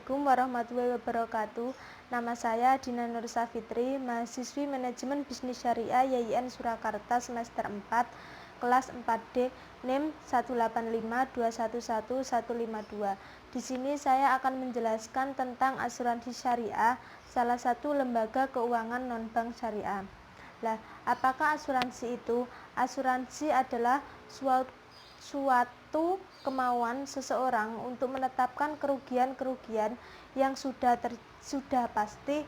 Assalamualaikum warahmatullahi wabarakatuh. Nama saya Dina Nur Safitri, mahasiswi Manajemen Bisnis Syariah YIN Surakarta semester 4, kelas 4D, NIM 185211152. Di sini saya akan menjelaskan tentang asuransi syariah, salah satu lembaga keuangan non-bank syariah. Lah, apakah asuransi itu? Asuransi adalah suatu kemauan seseorang untuk menetapkan kerugian-kerugian yang sudah pasti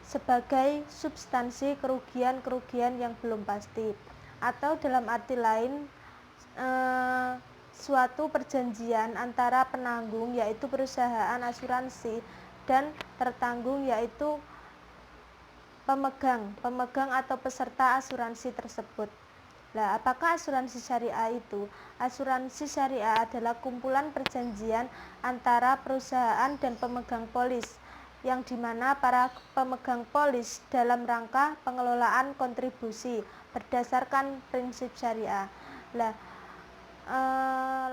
sebagai substansi kerugian-kerugian yang belum pasti, atau dalam arti lain suatu perjanjian antara penanggung yaitu perusahaan asuransi dan tertanggung yaitu pemegang atau peserta asuransi tersebut. Nah, apakah asuransi syariah itu? Asuransi syariah adalah kumpulan perjanjian antara perusahaan dan pemegang polis, yang dimana para pemegang polis dalam rangka pengelolaan kontribusi berdasarkan prinsip syariah.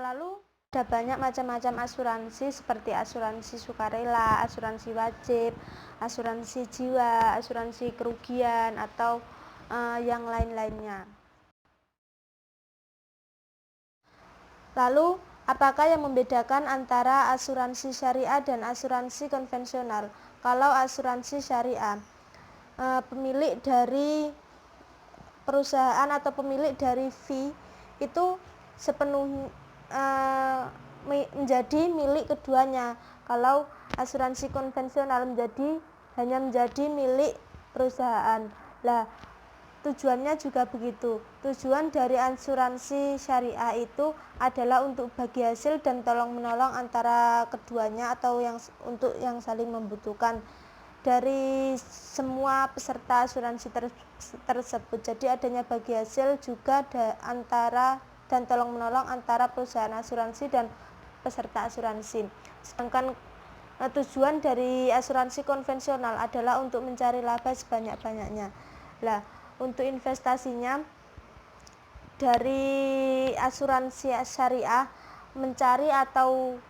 Lalu ada banyak macam-macam asuransi seperti asuransi sukarela, asuransi wajib, asuransi jiwa, asuransi kerugian, atau yang lain-lainnya. Lalu, apakah yang membedakan antara asuransi syariah dan asuransi konvensional? Kalau asuransi syariah, pemilik dari perusahaan atau pemilik dari fee itu sepenuhnya menjadi milik keduanya. Kalau asuransi konvensional hanya menjadi milik perusahaan. Lah, tujuannya juga begitu. Tujuan dari asuransi syariah itu adalah untuk bagi hasil dan tolong menolong antara keduanya atau untuk yang saling membutuhkan dari semua peserta asuransi tersebut. Jadi adanya bagi hasil juga dan tolong menolong antara perusahaan asuransi dan peserta asuransi. Sedangkan tujuan dari asuransi konvensional adalah untuk mencari laba sebanyak-banyaknya. Lah, untuk investasinya dari asuransi syariah mencari atau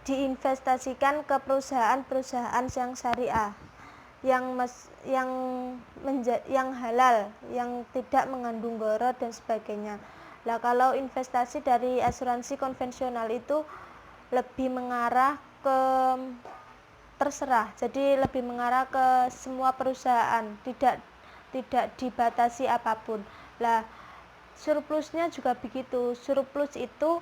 diinvestasikan ke perusahaan-perusahaan yang syariah, yang halal, yang tidak mengandung gharar dan sebagainya. Lah, kalau investasi dari asuransi konvensional itu lebih mengarah ke terserah, jadi lebih mengarah ke semua perusahaan, tidak dibatasi apapun. Lah, surplusnya juga begitu. Surplus itu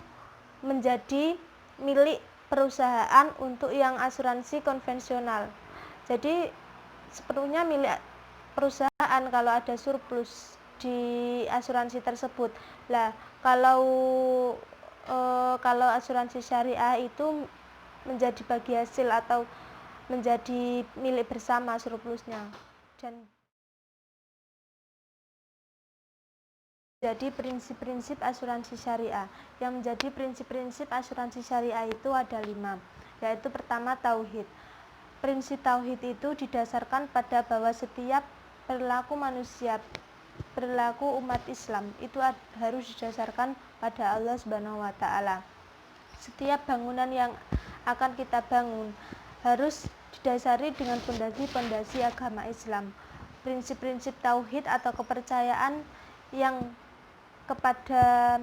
menjadi milik perusahaan untuk yang asuransi konvensional. Jadi sepenuhnya milik perusahaan kalau ada surplus di asuransi tersebut. Lah, kalau asuransi syariah itu menjadi bagi hasil atau menjadi milik bersama surplusnya. Dan jadi prinsip-prinsip asuransi syariah. Yang menjadi prinsip-prinsip asuransi syariah itu ada 5, yaitu pertama tauhid. Prinsip tauhid itu didasarkan pada bahwa setiap perilaku manusia, perilaku umat Islam itu harus didasarkan pada Allah Subhanahu wa taala. Setiap bangunan yang akan kita bangun harus didasari dengan pondasi-pondasi agama Islam. Prinsip-prinsip tauhid atau kepercayaan yang kepada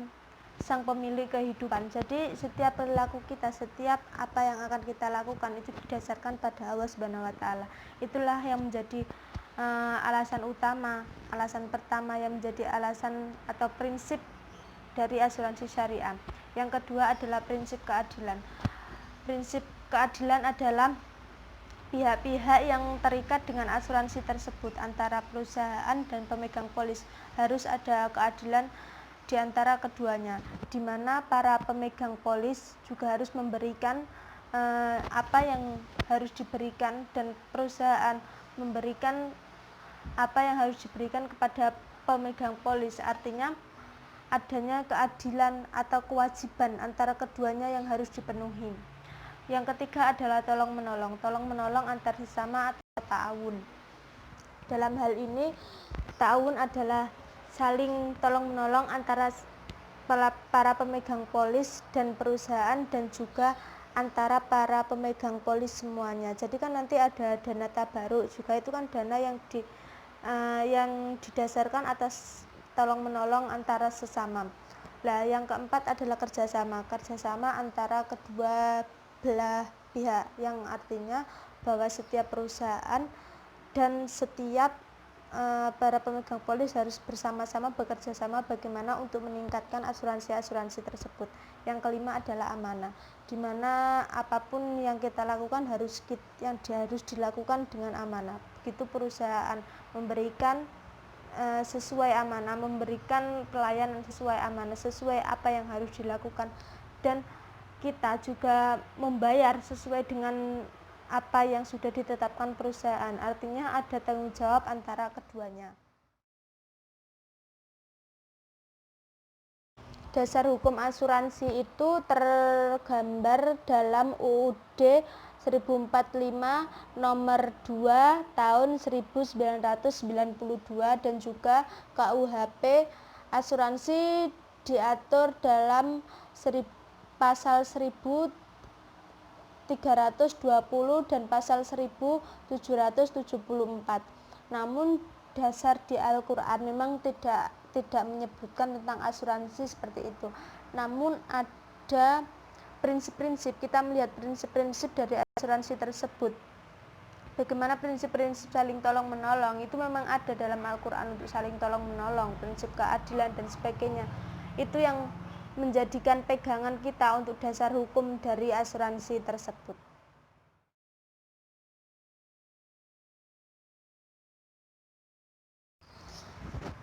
sang pemilik kehidupan. Jadi setiap perilaku kita, setiap apa yang akan kita lakukan itu didasarkan pada Allah Subhanahu wa taala. Itulah yang menjadi alasan pertama yang menjadi alasan atau prinsip dari asuransi syariah. Yang kedua adalah prinsip keadilan. Prinsip keadilan adalah pihak-pihak yang terikat dengan asuransi tersebut antara perusahaan dan pemegang polis. Harus ada keadilan di antara keduanya, di mana para pemegang polis juga harus memberikan apa yang harus diberikan dan perusahaan memberikan apa yang harus diberikan kepada pemegang polis. Artinya adanya keadilan atau kewajiban antara keduanya yang harus dipenuhi. Yang ketiga adalah tolong menolong antar sesama atau ta'awun. Dalam hal ini ta'awun adalah saling tolong menolong antara para pemegang polis dan perusahaan dan juga antara para pemegang polis semuanya. Jadi kan nanti ada dana tabaruk juga, itu kan dana yang didasarkan atas tolong menolong antara sesama. Nah, yang keempat adalah kerjasama antara kedua belah pihak, yang artinya bahwa setiap perusahaan dan setiap para pemegang polis harus bersama-sama bekerja sama bagaimana untuk meningkatkan asuransi-asuransi tersebut. Yang kelima adalah amanah, di mana apapun yang kita lakukan harus dilakukan dengan amanah. Begitu perusahaan memberikan sesuai amanah, memberikan pelayanan sesuai amanah, sesuai apa yang harus dilakukan, dan kita juga membayar sesuai dengan apa yang sudah ditetapkan perusahaan. Artinya ada tanggung jawab antara keduanya. Dasar hukum asuransi itu tergambar dalam UUD 1045 nomor 2 tahun 1992 dan juga KUHP asuransi diatur dalam pasal 1320 dan pasal 1774. Namun dasar di Al-Quran memang tidak menyebutkan tentang asuransi seperti itu. Namun ada prinsip-prinsip, kita melihat prinsip-prinsip dari asuransi tersebut. Bagaimana prinsip-prinsip saling tolong menolong itu memang ada dalam Al-Quran untuk saling tolong menolong, prinsip keadilan dan sebagainya. Itu yang menjadikan pegangan kita untuk dasar hukum dari asuransi tersebut.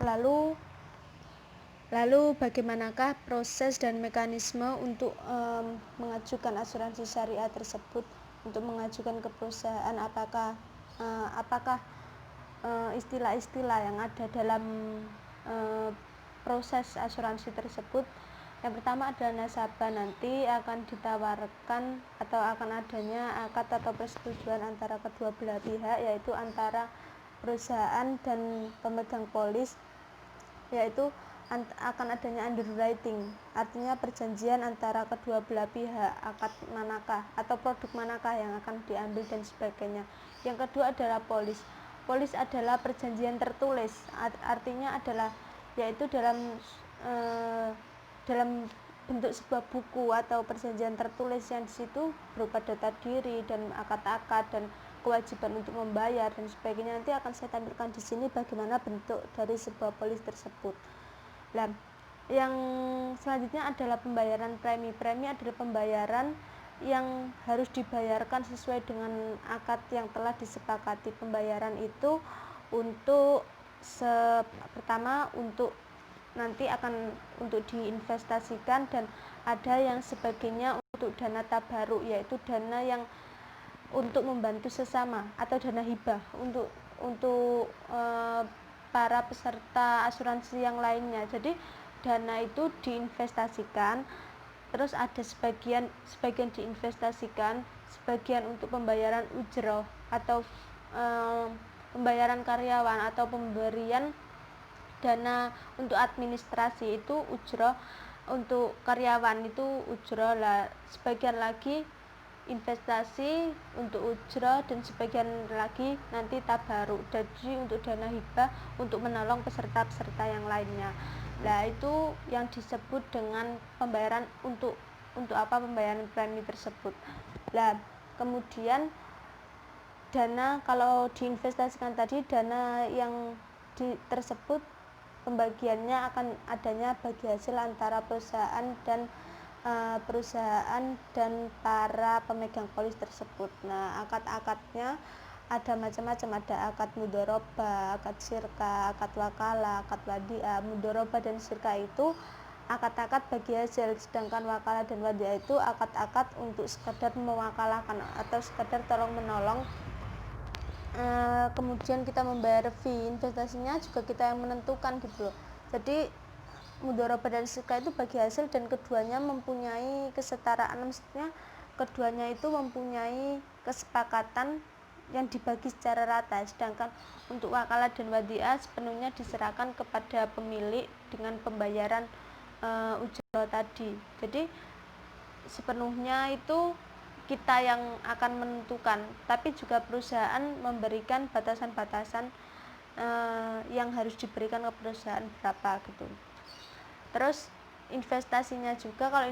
Lalu bagaimanakah proses dan mekanisme untuk mengajukan asuransi syariah tersebut, untuk mengajukan ke perusahaan? Apakah istilah-istilah yang ada dalam proses asuransi tersebut? Yang pertama adalah nasabah, nanti akan ditawarkan atau akan adanya akad atau persetujuan antara kedua belah pihak, yaitu antara perusahaan dan pemegang polis, yaitu akan adanya underwriting, artinya perjanjian antara kedua belah pihak, akad manakah atau produk manakah yang akan diambil dan sebagainya. Yang kedua adalah polis adalah perjanjian tertulis, artinya adalah yaitu dalam bentuk sebuah buku atau perjanjian tertulis yang di situ berupa data diri dan akad-akad dan kewajiban untuk membayar dan sebagainya. Nanti akan saya tampilkan di sini bagaimana bentuk dari sebuah polis tersebut. Nah, yang selanjutnya adalah pembayaran premi. Premi adalah pembayaran yang harus dibayarkan sesuai dengan akad yang telah disepakati. Pembayaran itu untuk pertama untuk nanti akan untuk diinvestasikan, dan ada yang sebagainya untuk dana tabaruk, yaitu dana yang untuk membantu sesama atau dana hibah untuk para peserta asuransi yang lainnya. Jadi dana itu diinvestasikan, terus ada sebagian diinvestasikan, sebagian untuk pembayaran ujroh atau pembayaran karyawan atau pemberian dana untuk administrasi itu ujroh, untuk karyawan itu ujroh lah, sebagian lagi investasi untuk ujroh, dan sebagian lagi nanti tabaruk, jadi untuk dana hibah untuk menolong peserta-peserta yang lainnya. Nah, itu yang disebut dengan pembayaran untuk apa pembayaran premi tersebut. Nah, kemudian dana, kalau diinvestasikan tadi, dana yang tersebut pembagiannya akan adanya bagi hasil antara perusahaan dan para pemegang polis tersebut. Nah, akad-akadnya ada macam-macam, ada akad mudharabah, akad syirka, akad wakalah, akad wadiah. Mudharabah dan syirka itu akad-akad bagi hasil, sedangkan wakalah dan wadiah itu akad-akad untuk sekedar mewakalahkan atau sekedar tolong menolong. Kemudian kita membayar fee, investasinya juga kita yang menentukan gitu loh. Jadi mudharabah dan syirka itu bagi hasil, dan keduanya mempunyai kesetaraan, maksudnya keduanya itu mempunyai kesepakatan yang dibagi secara rata, sedangkan untuk wakalah dan wadiah sepenuhnya diserahkan kepada pemilik dengan pembayaran ujroh tadi. Jadi sepenuhnya itu kita yang akan menentukan, tapi juga perusahaan memberikan batasan-batasan yang harus diberikan ke perusahaan berapa gitu. Terus investasinya juga, kalau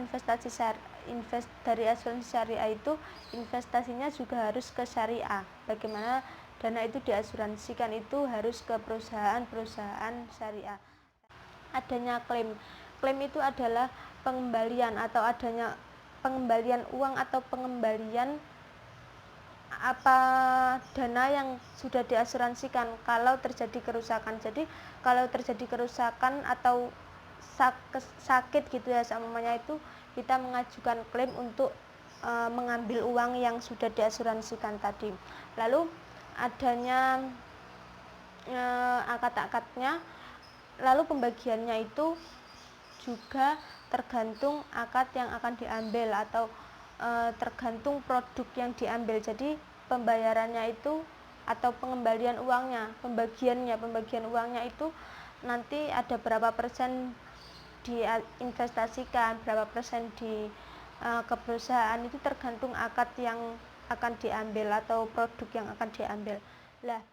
dari asuransi syariah itu investasinya juga harus ke syariah. Bagaimana dana itu diasuransikan itu harus ke perusahaan syariah. Adanya klaim itu adalah pengembalian atau adanya pengembalian uang atau pengembalian apa dana yang sudah diasuransikan kalau terjadi kerusakan. Jadi kalau terjadi kerusakan atau sakit gitu ya semuanya, itu kita mengajukan klaim untuk mengambil uang yang sudah diasuransikan tadi. Lalu adanya akad-akadnya, lalu pembagiannya itu juga tergantung akad yang akan diambil atau tergantung produk yang diambil. Jadi pembayarannya itu atau pengembalian uangnya, pembagian uangnya itu nanti ada berapa persen diinvestasikan, berapa persen di ke perusahaan, itu tergantung akad yang akan diambil atau produk yang akan diambil. Lah,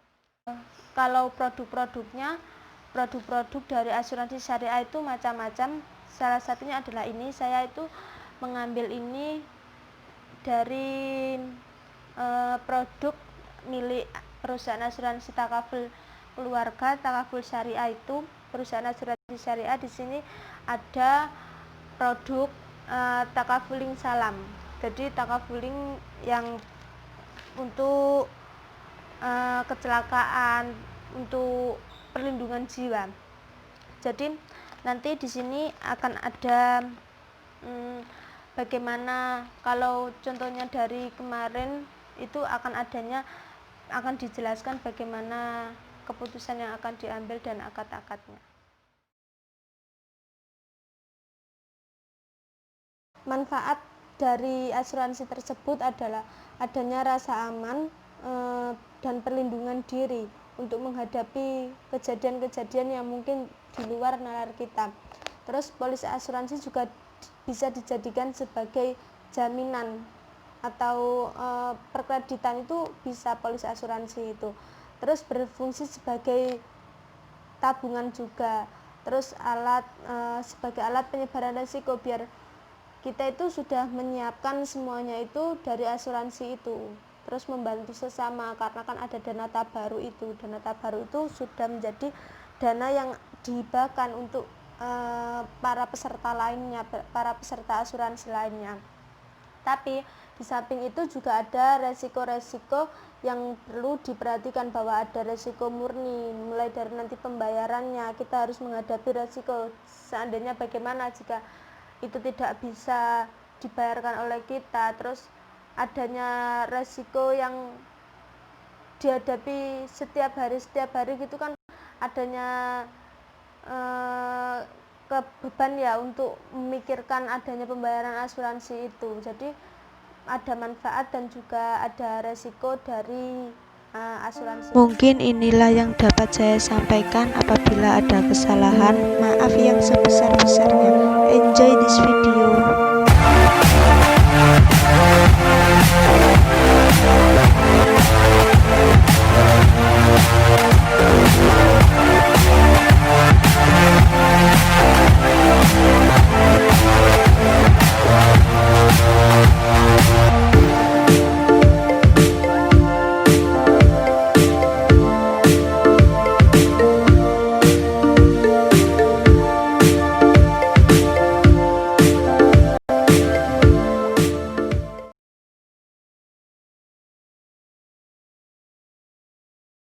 kalau produk dari asuransi syariah itu macam-macam. Salah satunya adalah ini, saya itu mengambil ini dari produk milik perusahaan asuransi takaful keluarga, takaful syariah. Itu perusahaan asuransi syariah, di sini ada produk takafuling salam. Jadi takafuling yang untuk kecelakaan, untuk perlindungan jiwa. Jadi nanti di sini akan ada bagaimana, kalau contohnya dari kemarin itu akan dijelaskan bagaimana keputusan yang akan diambil dan akad-akadnya. Manfaat dari asuransi tersebut adalah adanya rasa aman dan perlindungan diri untuk menghadapi kejadian-kejadian yang mungkin di luar nalar kita. Terus polis asuransi juga bisa dijadikan sebagai jaminan atau perkreditan, itu bisa polis asuransi itu. Terus berfungsi sebagai tabungan juga. Terus sebagai alat penyebaran risiko, biar kita itu sudah menyiapkan semuanya itu dari asuransi itu. Terus membantu sesama, karena kan ada dana tabaru itu. Dana tabaru itu sudah menjadi dana yang dihibahkan untuk para peserta lainnya, para peserta asuransi lainnya. Tapi di samping itu juga ada resiko-resiko yang perlu diperhatikan, bahwa ada resiko murni, mulai dari nanti pembayarannya, kita harus menghadapi resiko. Seandainya bagaimana jika itu tidak bisa dibayarkan oleh kita, terus adanya resiko yang dihadapi setiap hari gitu kan, adanya beban ya untuk memikirkan adanya pembayaran asuransi itu. Jadi ada manfaat dan juga ada resiko dari asuransi. Mungkin inilah yang dapat saya sampaikan. Apabila ada kesalahan, maaf yang sebesar-besarnya. Enjoy this video.